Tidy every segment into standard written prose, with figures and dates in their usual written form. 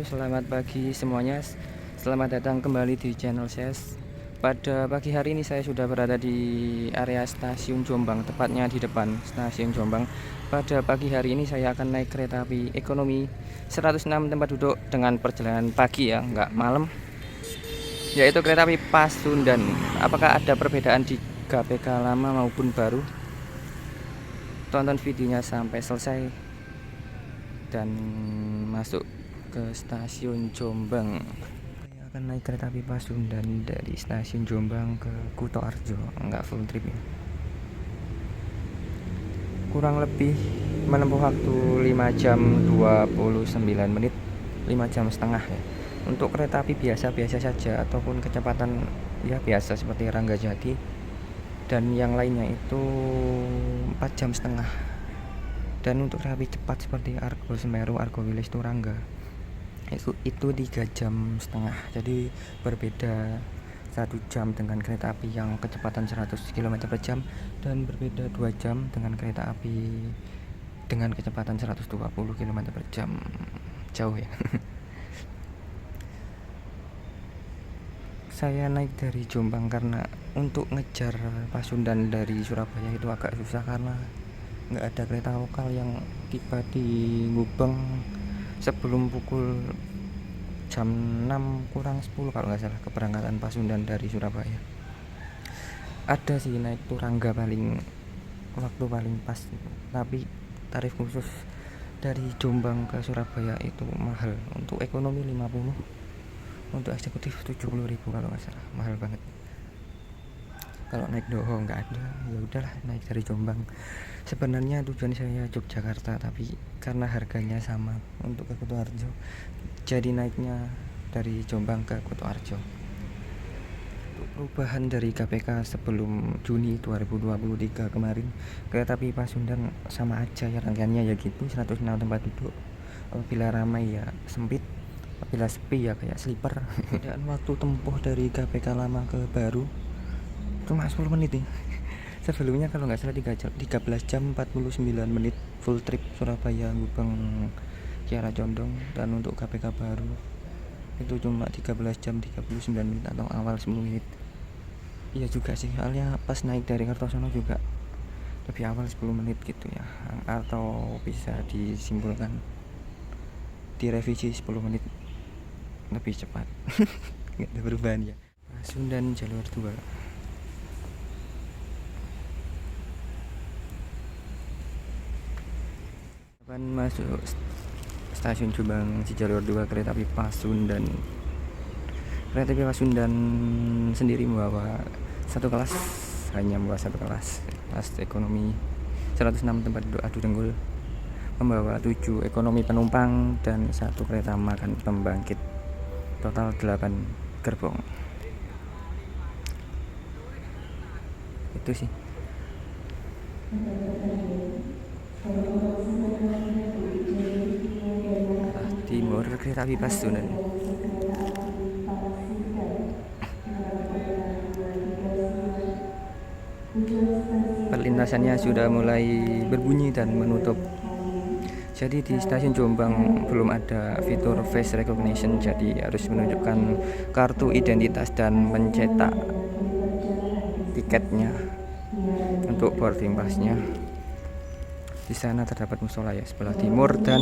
selamat pagi semuanya. Selamat datang kembali di channel saya. Pada pagi hari ini saya sudah berada di area stasiun Jombang, tepatnya di depan stasiun Jombang. Pada pagi hari ini saya akan naik kereta api ekonomi 106 tempat duduk dengan perjalanan pagi ya, nggak malam. Yaitu kereta api Pasundan. Apakah ada perbedaan di KPK lama maupun baru? Tonton videonya sampai selesai dan masuk ke stasiun Jombang. Saya akan naik kereta api Pasundan dari stasiun Jombang ke Kutoarjo, enggak full trip ya. Kurang lebih menempuh waktu 5 jam 29 menit, 5 jam setengah ya. Untuk kereta api biasa-biasa saja ataupun kecepatan ya biasa seperti Ranggajati dan yang lainnya itu 4 jam setengah. Dan untuk kereta api cepat seperti Argo Semeru, Argo Wilis Turangga itu 3 jam setengah. Jadi berbeda 1 jam dengan kereta api yang kecepatan 100 km per jam dan berbeda 2 jam dengan kereta api dengan kecepatan 120 km per jam. Jauh ya. Saya naik dari Jombang karena untuk ngejar Pasundan dari Surabaya itu agak susah karena nggak ada kereta lokal yang tiba di Gubeng sebelum pukul jam 6 kurang 10 kalau nggak salah keberangkatan Pasundan dari Surabaya. Ada sih naik Turangga waktu paling pas, tapi tarif khusus dari Jombang ke Surabaya itu mahal. Untuk ekonomi 50, untuk eksekutif 70.000 kalau nggak salah, mahal banget. Kalau naik Doho nggak ada, ya udahlah naik dari Jombang. Sebenarnya tujuan saya Yogyakarta, tapi karena harganya sama untuk ke Kutoarjo, jadi naiknya dari Jombang ke Kutoarjo. Untuk perubahan dari KPK sebelum Juni 2023 kemarin, kereta api Pasundan sama aja ya, rangkaiannya ya gitu, 106 tempat duduk. Apabila ramai ya sempit, apabila sepi ya kayak sleeper. Dan waktu tempuh dari KPK lama ke baru cuma 10 menit nih. Sebelumnya kalau nggak salah 13 jam 49 menit full trip Surabaya Gubeng Kiara Condong. Dan untuk KPK baru itu cuma 13 jam 39 menit atau awal 10 menit. Iya juga sih, soalnya pas naik dari Kertosono juga lebih awal 10 menit gitu ya. Atau bisa disimpulkan direvisi 10 menit lebih cepat. Nggak ada perubahan ya. Pasundan jalur 2. Masuk stasiun Jombang di jalur 2 kereta api Pasundan. Kereta api Pasundan sendiri membawa satu kelas, hanya membawa satu kelas ekonomi 106 tempat duduk adu denggul, membawa 7 ekonomi penumpang dan 1 kereta makan pembangkit, total 8 gerbong. Itu sih. Timur kereta api Pasundan. Perlintasannya sudah mulai berbunyi dan menutup. Jadi di stasiun Jombang belum ada fitur face recognition, jadi harus menunjukkan kartu identitas dan mencetak tiketnya untuk boarding pass-nya. Di sana terdapat musola ya sebelah timur, dan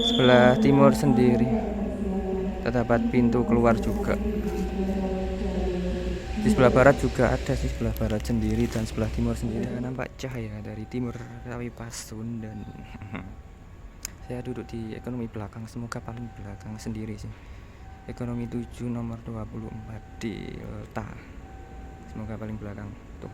sebelah timur sendiri terdapat pintu keluar juga. Di sebelah barat juga ada sih, sebelah barat sendiri dan sebelah timur sendiri. Nampak cahaya dari timur tapi Pasundan. Saya duduk di ekonomi belakang, semoga paling belakang sendiri sih. Ekonomi 7 nomor 24 Delta. Semoga paling belakang tuh.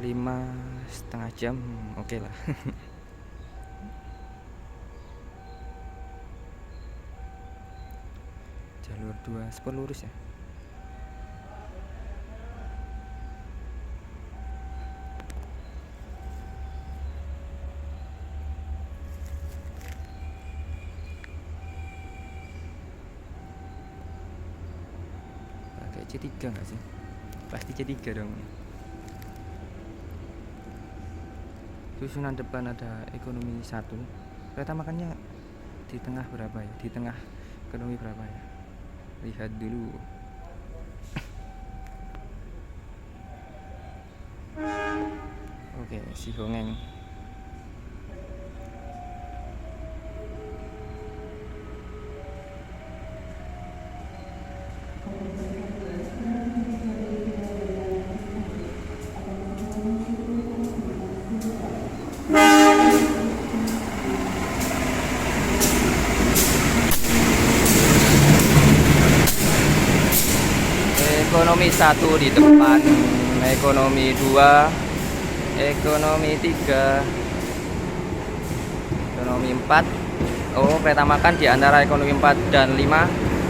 Lima setengah jam, oke lah. Jalur 2 spur lurus ya. Pakai C3 nggak sih? Pasti C3 dong. Susunan depan ada ekonomi 1. Kereta makannya di tengah berapa ya? Di tengah ekonomi berapa ya? Lihat dulu. Oke, si Hongeng. Ekonomi 1 di depan, ekonomi 2, ekonomi 3, ekonomi 4. Oh, kereta makan di antara ekonomi 4 dan 5.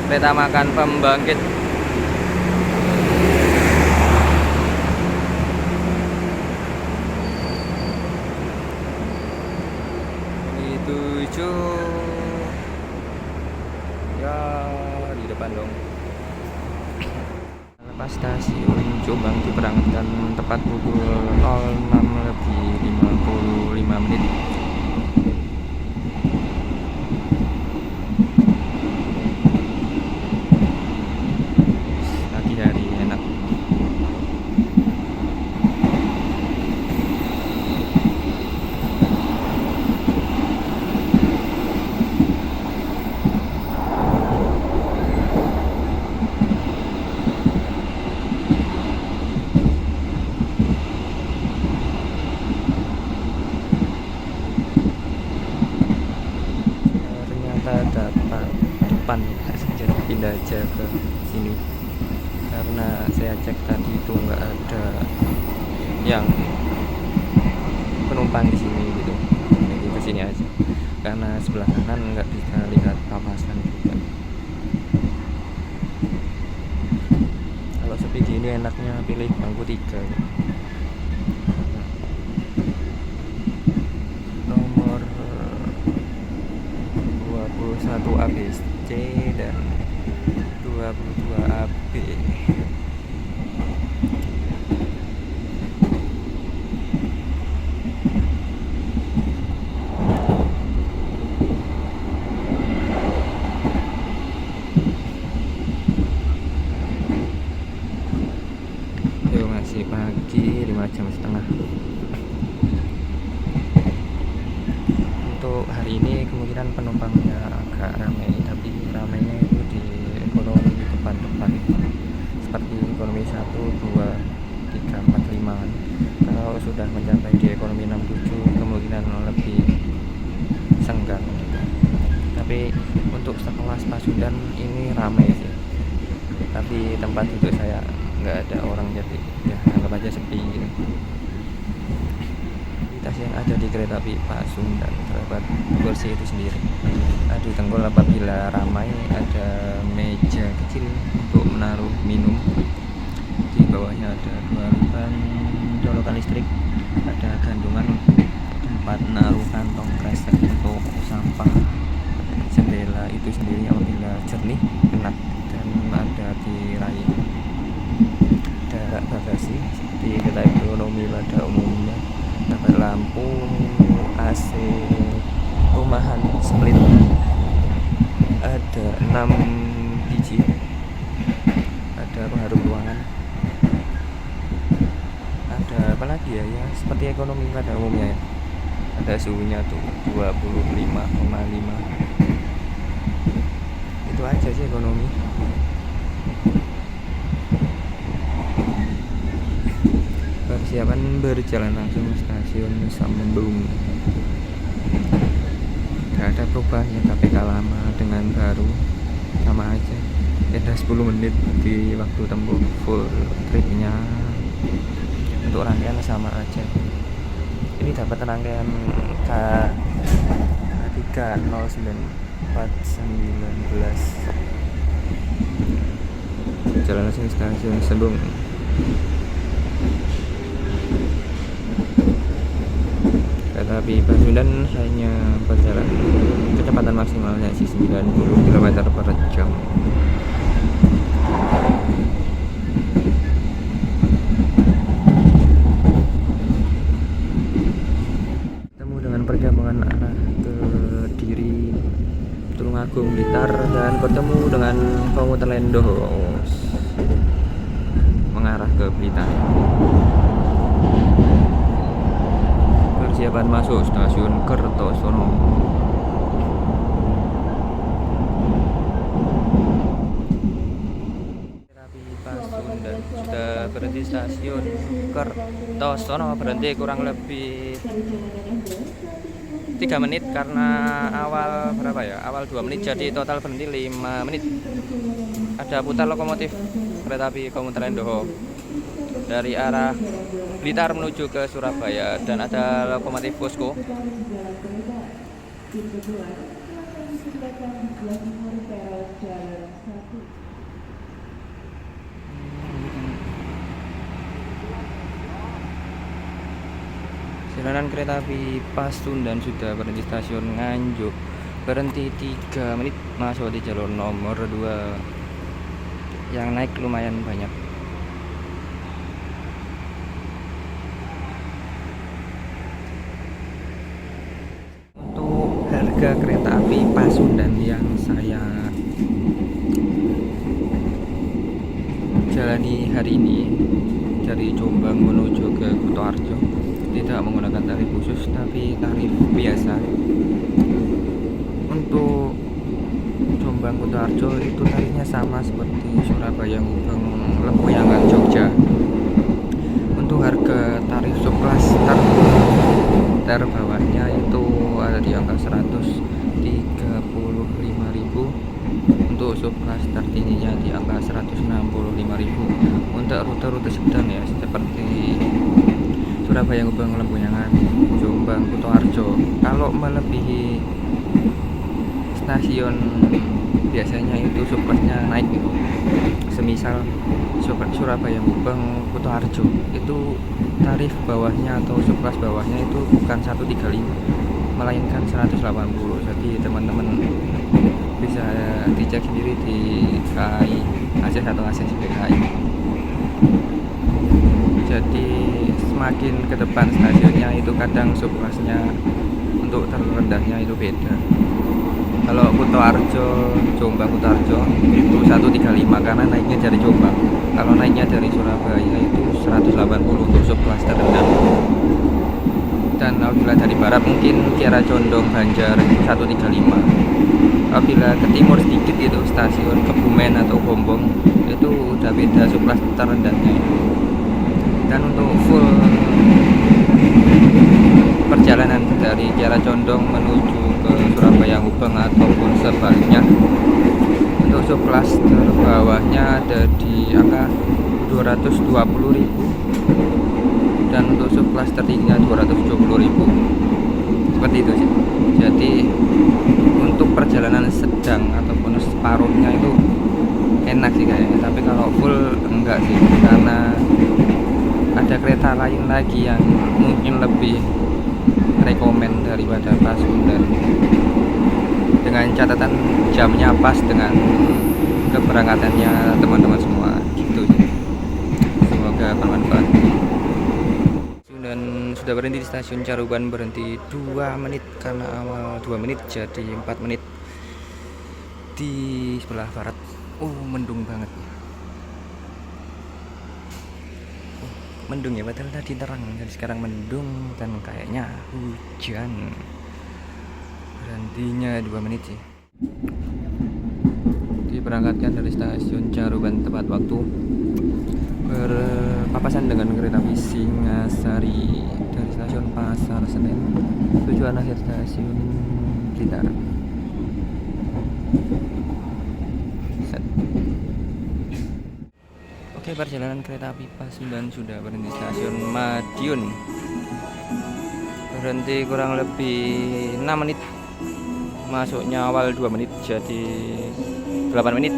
Kereta makan pembangkit. Ini 7. Ya, di depan dong. Lepas stasiun Jombang diberangkatkan tepat pukul 06:55. Pagi hari enak. Ternyata dapat depan, jadi pindah aja ke sini karena saya cek tadi itu nggak ada yang penumpang di sini gitu. Jadi ke sini aja karena sebelah kanan nggak bisa lihat kawasan juga. Kalau sepi gini enaknya pilih bangku 3. Nomor 21 ABC dan 22 AB. Yo, masih pagi, 5,5 jam. Untuk hari ini kemungkinan penumpangnya agak ramai, tapi ramainya itu di ekonomi depan-depan seperti ekonomi 1, 2, 3, 4, 5. Kalau sudah mencapai di ekonomi 6, 7 kemungkinan lebih senggang gitu. Tapi untuk sekelas Pasundan ini ramai sih, tapi tempat duduk saya nggak ada orang, jadi ya anggap aja sepi gitu. Yang ada di kereta api Pasundan terdapat kursi itu sendiri. Adu tenggol apabila ramai, ada meja kecil untuk menaruh minum. Di bawahnya ada 2 lipan colokan listrik, ada gantungan tempat menaruh kantong kresek untuk sampah. Jendela itu sendiri apabila jernih enak dan ada tirai. Ada bagasi di kereta ekonomi pada umumnya. Dapat lampu AC rumahan split, ada 6 biji, ada pengharum ruangan, ada apa lagi ya, seperti ekonomi pada umumnya ya. Ada suhunya tuh 25,5. Itu aja sih ekonomi. Persiapan berjalan langsung stasiun Sambung. Gak ada perubahan ya, KPK lama dengan baru sama aja. Beda 10 menit di waktu tempuh full tripnya. Untuk rangkaian sama aja. Ini dapat rangkaian K309/419. Jalan langsung stasiun Sambung. Kereta api Pasundan hanya berjalan kecepatan maksimalnya 90 km/jam. Agung Blitar dan bertemu dengan komuter Lendos mengarah ke Blitar. Persiapan masuk stasiun Kertosono. Pasundan sudah berhenti stasiun Kertosono, berhenti kurang lebih 3 menit karena awal berapa ya? Awal 2 menit, jadi total berhenti 5 menit. Ada putar lokomotif kereta api komuter Lendoho dari arah Blitar menuju ke Surabaya dan ada lokomotif Posko. Jalanan kereta api Pasundan sudah berhenti stasiun Nganjuk, berhenti 3 menit, masuk di jalur nomor 2 yang naik lumayan banyak. Untuk harga kereta api Pasundan yang saya jalani hari ini dari Jombang menuju ke Kutoarjo tidak menggunakan tarif khusus tapi tarif biasa. Untuk Jombang Kutoarjo itu tarifnya sama seperti Surabaya Gubeng Lempuyangan Jogja. Untuk harga tarif subkelas terbawahnya itu ada di angka 135.000, untuk subkelas tertingginya di angka 165.000 untuk rute-rute sedang ya, seperti Surabaya Gubeng Lempuyangan, Jombang Kutoarjo. Kalau melebihi stasiun biasanya itu subkelasnya naik gitu. Semisal Surabaya Gubeng Kutoarjo itu tarif bawahnya atau subkelas bawahnya itu bukan 135 melainkan 180. Jadi teman-teman bisa dicek sendiri di KAI Aceh atau Aceh BKI. Jadi semakin ke depan stasiunnya itu kadang subkelasnya untuk terrendahnya itu beda. Kalau Kutoarjo, Jombang Kutoarjo itu 135 karena naiknya dari Jombang. Kalau naiknya dari Surabaya itu 180 untuk subkelas terendah. Dan apabila dari barat mungkin Kiara Condong Banjar itu 135. Apabila ke timur sedikit itu stasiun Kebumen atau Bombong itu udah beda subkelas terendahnya. Dan untuk full perjalanan dari Kiara Condong menuju ke Surabaya Gubeng ataupun sebaliknya, untuk subkelas terbawahnya ada di angka 220.000 dan untuk subkelas tertingginya 270.000, seperti itu sih. Jadi untuk perjalanan sedang ataupun separuhnya itu enak sih kayaknya, tapi kalau full enggak sih, karena ada kereta lain lagi yang mungkin lebih rekomen daripada Pasundan, dengan catatan jamnya pas dengan keberangkatannya teman-teman semua gitu sih. Semoga bermanfaat. Dan sudah berhenti di stasiun Caruban, berhenti 2 menit karena awal 2 menit jadi 4 menit di sebelah barat. Mendung banget. Mendung ya, padahal tadi terang, jadi sekarang mendung dan kayaknya hujan. Berhentinya 2 menit sih. Diberangkatkan dari stasiun Caruban tepat waktu, berpapasan dengan kereta api Singasari dari stasiun Pasar Senen, tujuan akhir stasiun Blitar. Oke, perjalanan kereta api Pasundan sudah berhenti stasiun Madiun, berhenti kurang lebih 6 menit, masuknya awal 2 menit jadi 8 menit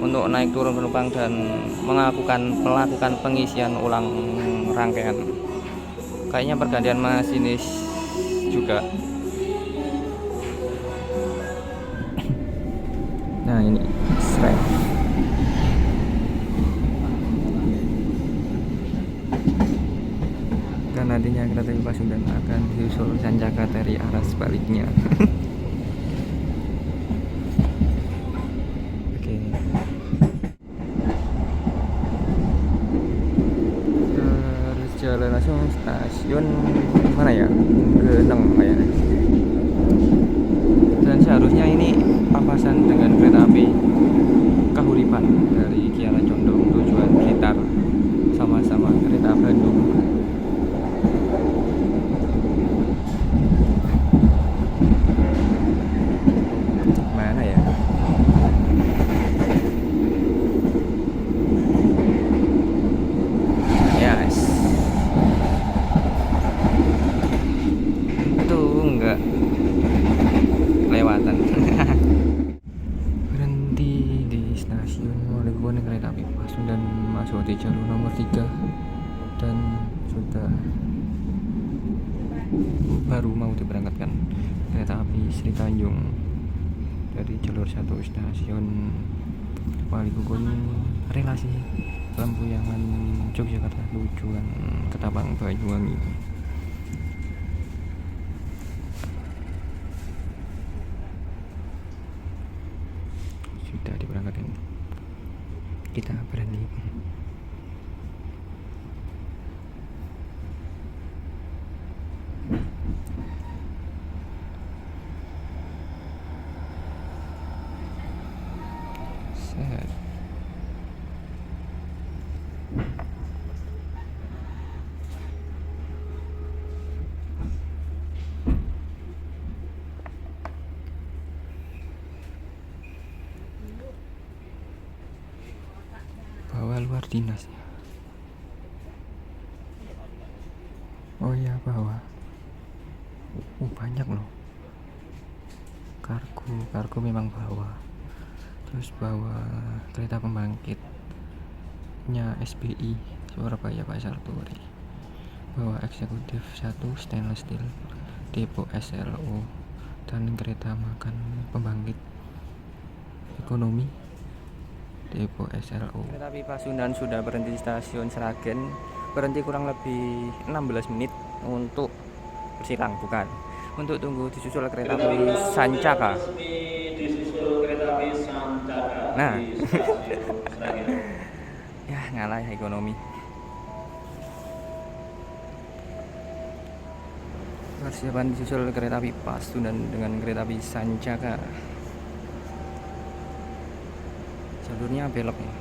untuk naik turun penumpang dan melakukan pengisian ulang rangkaian. Kayaknya pergantian masinis juga. Nah ini Srek. Dan nantinya kereta api Pasundan akan diusul Sancaka dari arah sebaliknya. stasiun mana ya, Geneng kayaknya. Dan seharusnya ini papasan dengan kereta api Kahuripan dari Kiara Condong tujuan Blitar, sama-sama kereta Bandung. Mana ya? Yes. Itu enggak kelewatan. Berhenti di stasiun Malioboro kereta api Pasundan masuk di jalur nomor 3 dan sudah baru mau diberangkatkan kereta api Sri Tanjung dari jalur 1 stasiun Waligunung relasi Lampuyangan Yogyakarta tujuan Ketapang Banyuwangi. Sudah diberangkatkan, kita berhenti. Set. Bawa luar dinas ya. Oh iya, bawa. Banyak loh. Kargo memang bawa. Terus bawa kereta pembangkitnya SBI Surabaya Pasar Turi. Bawa eksekutif 1 stainless steel depo SLO dan kereta makan pembangkit ekonomi depo SLO. Kereta api Pasundan sudah berhenti di stasiun Sragen. Berhenti kurang lebih 16 menit untuk bersilang, bukan. Untuk tunggu disusul kereta api Sancaka. Nah, ya ngalah ya ekonomi. Persiapan disusul kereta api Pasundan dengan kereta api Sancaka. Jalurnya belok ya.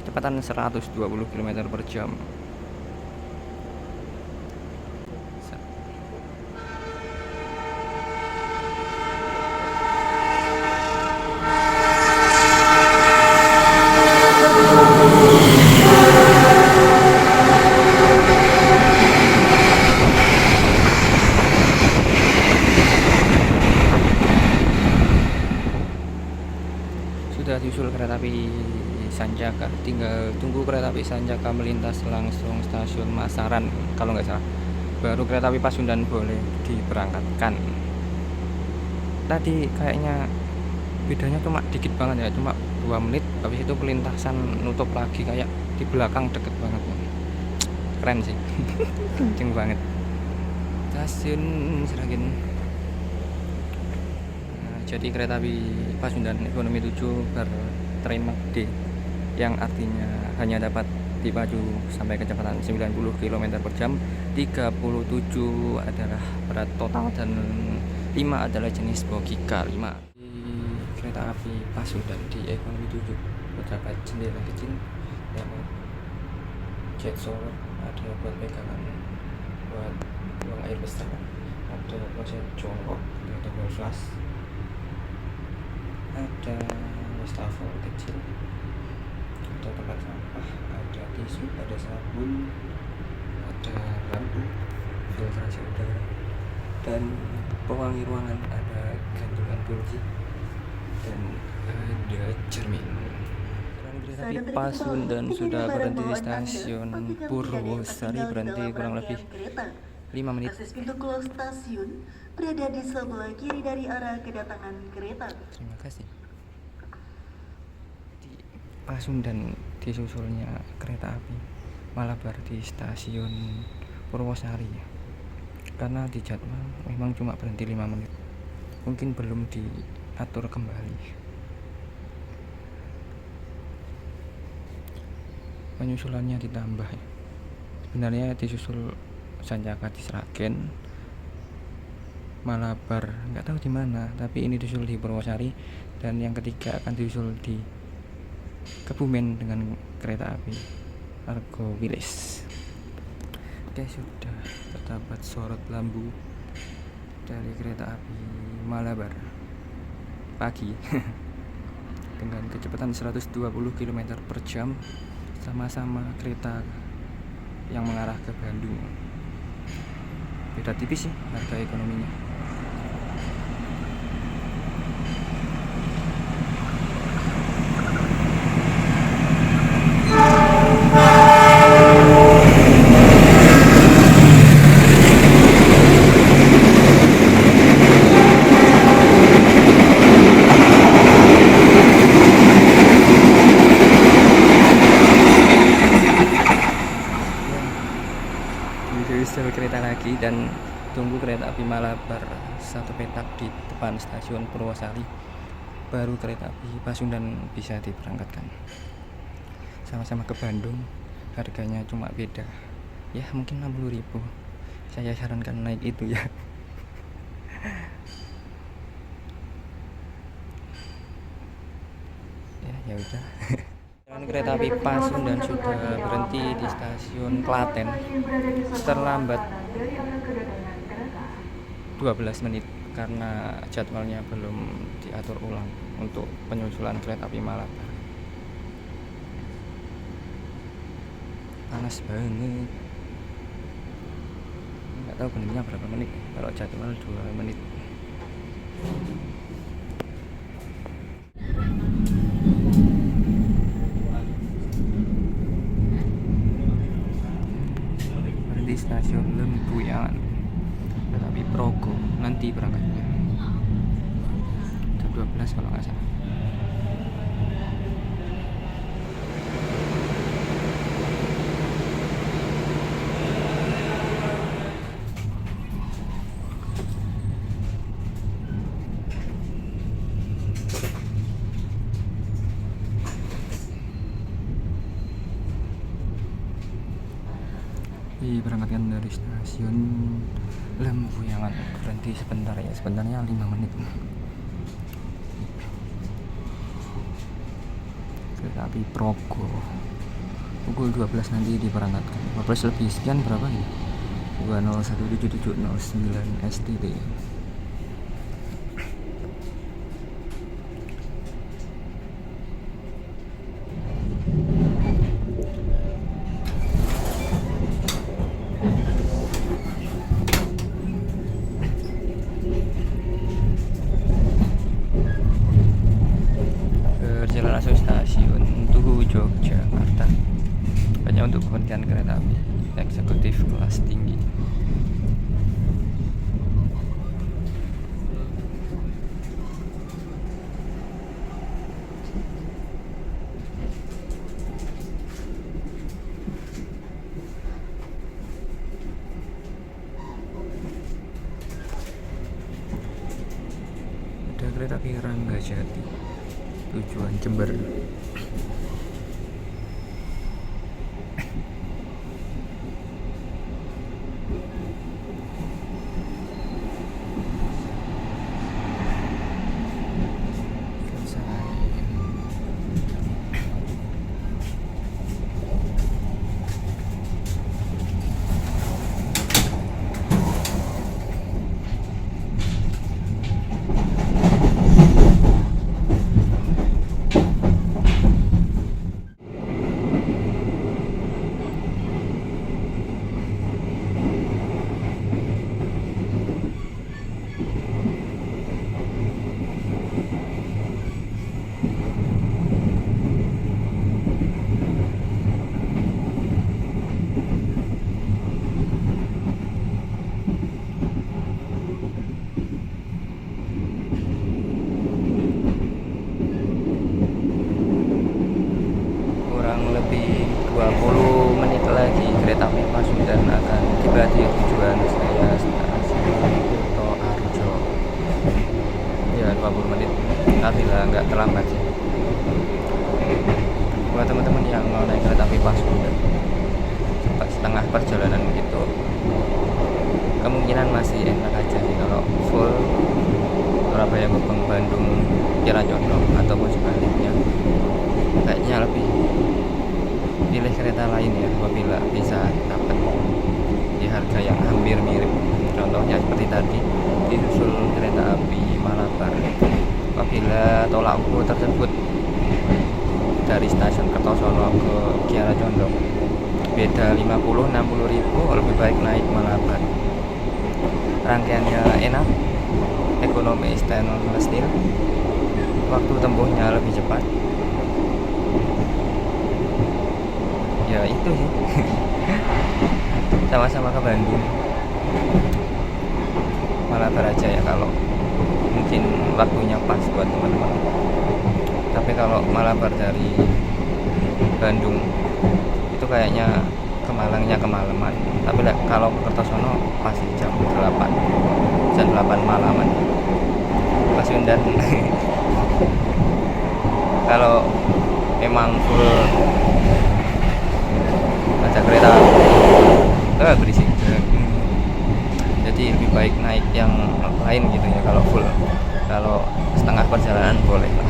Kecepatan 120 km per jam. Sudah disusul kereta api Sancaka, tinggal tunggu kereta api Sancaka melintas langsung stasiun Masaran kalau nggak salah, baru kereta api Pasundan boleh diberangkatkan. Tadi kayaknya bedanya cuma dikit banget ya, cuma 2 menit, habis itu pelintasan nutup lagi kayak di belakang deket banget. Keren sih. Kenceng banget. Stasiun Sragen. Jadi kereta api Pasundan Ekonomi 7 berterima D, yang artinya hanya dapat dipacu sampai kecepatan 90 km per jam, 37 adalah berat total, dan 5 adalah jenis bogi K5. Di kereta api Pasundan di Ekonomi 7 terdapat jendela kecil, dapat jet shower, ada buat pegangan buat buang air besar, ada kloset jongkok, ada double flush, ada wastafel kecil, ada tempat sampah, ada tisu, ada sabun, ada lampu filtrasi udara, dan pewangi ruangan, ada gantungan kunci, dan ada cermin. Kereta api Pasundan sudah berhenti di stasiun Purwosari, berhenti kurang lebih 5 menit. Akses pintu keluar stasiun berada di sebelah kiri dari arah kedatangan kereta. Terima kasih. Di Pasundan disusulnya kereta api Malabar di stasiun Purwosari, karena di jadwal memang cuma berhenti 5 menit, mungkin belum diatur kembali. Penyusulannya ditambah ya. Sebenarnya disusul Sanjaka di Sragen, Malabar nggak tahu di mana, tapi ini diusul di Purwosari, dan yang ketiga akan diusul di Kebumen dengan kereta api Argo Wilis. Oke, sudah terdapat sorot lampu dari kereta api Malabar pagi dengan kecepatan 120 km per jam, sama-sama kereta yang mengarah ke Bandung. Beda tipis sih harga ekonominya. Diusul kereta lagi dan tunggu kereta api Malabar satu petak di depan stasiun Purwosari, baru kereta api Pasundan bisa diberangkatkan. Sama-sama ke Bandung, harganya cuma beda ya mungkin 60.000. Saya sarankan naik itu ya. Ya udah. Kereta api Pasundan sudah berhenti di stasiun Klaten terlambat 12 menit karena jadwalnya belum diatur ulang untuk penyusulan kereta api Malabar. Panas banget, nggak tahu benernya berapa menit, kalau jadwal 2 menit. Di stasiun Lempuyangan, tapi Progo nanti berangkatnya jam 12 kalau nggak salah. Diberangkatkan dari stasiun Lempuyangan, berhenti sebentarnya 5 menit. Kereta api Progo pukul 12 nanti diberangkatkan. 12 lebih sekian berapa ya? 2017709 STT. Masuk stasiun Tugu Yogyakarta, hanya untuk kepentingan kereta api eksekutif kelas tinggi. Ada kereta api Ranggajati tujuan Jember. Kurang lebih 20 menit lagi kereta api Pasundan akan tiba di tujuan saya, stasiun Kuto Arjo. Ya 20 menit, tapi lah nggak terlambat sih. Buat teman-teman yang mau naik kereta api Pasundan, cepat setengah perjalanan gitu kemungkinan masih enak aja sih kalau full Surabaya Gubeng Bandung Kiara Condong ataupun sebaliknya. Kayaknya lebih pilih kereta lain ya apabila bisa dapat di harga yang hampir mirip. Contohnya seperti tadi disusul kereta api Malabar. Apabila tolak ukur tersebut dari stasiun Kertosono ke Kiara Condong beda 50-60 ribu, lebih baik naik Malabar. Rangkaiannya enak, ekonomi stainless steel, waktu tempuhnya lebih cepat. Ya itu sih. Sama-sama ke Bandung. Malabar aja ya kalau mungkin waktunya pas buat teman-teman. Tapi kalau Malabar dari Bandung itu kayaknya ke Malangnya kemalaman. Tapi kalau ke Kertosono pasti jam 8 malaman. Pasundan kalau memang full ada kereta berisik. Jadi lebih baik naik yang lain gitu ya kalau full. Kalau setengah perjalanan boleh lah.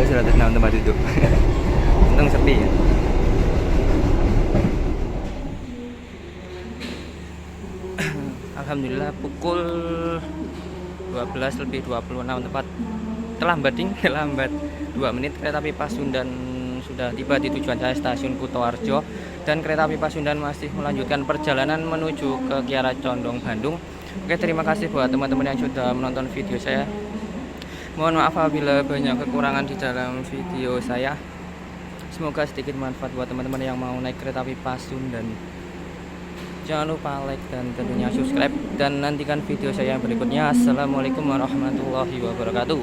106 tempat duduk. Untung sepi ya. Alhamdulillah pukul 12 lebih 26 tepat terlambat 2 menit kereta api Pasundan sudah tiba di tujuan saya stasiun Kutoarjo, dan kereta api Pasundan masih melanjutkan perjalanan menuju ke Kiara Condong Bandung. Oke, terima kasih buat teman-teman yang sudah menonton video saya. Mohon maaf apabila banyak kekurangan di dalam video saya. Semoga sedikit manfaat buat teman-teman yang mau naik kereta api Pasundan. Jangan lupa like dan tentunya subscribe, dan nantikan video saya yang berikutnya. Assalamualaikum warahmatullahi wabarakatuh.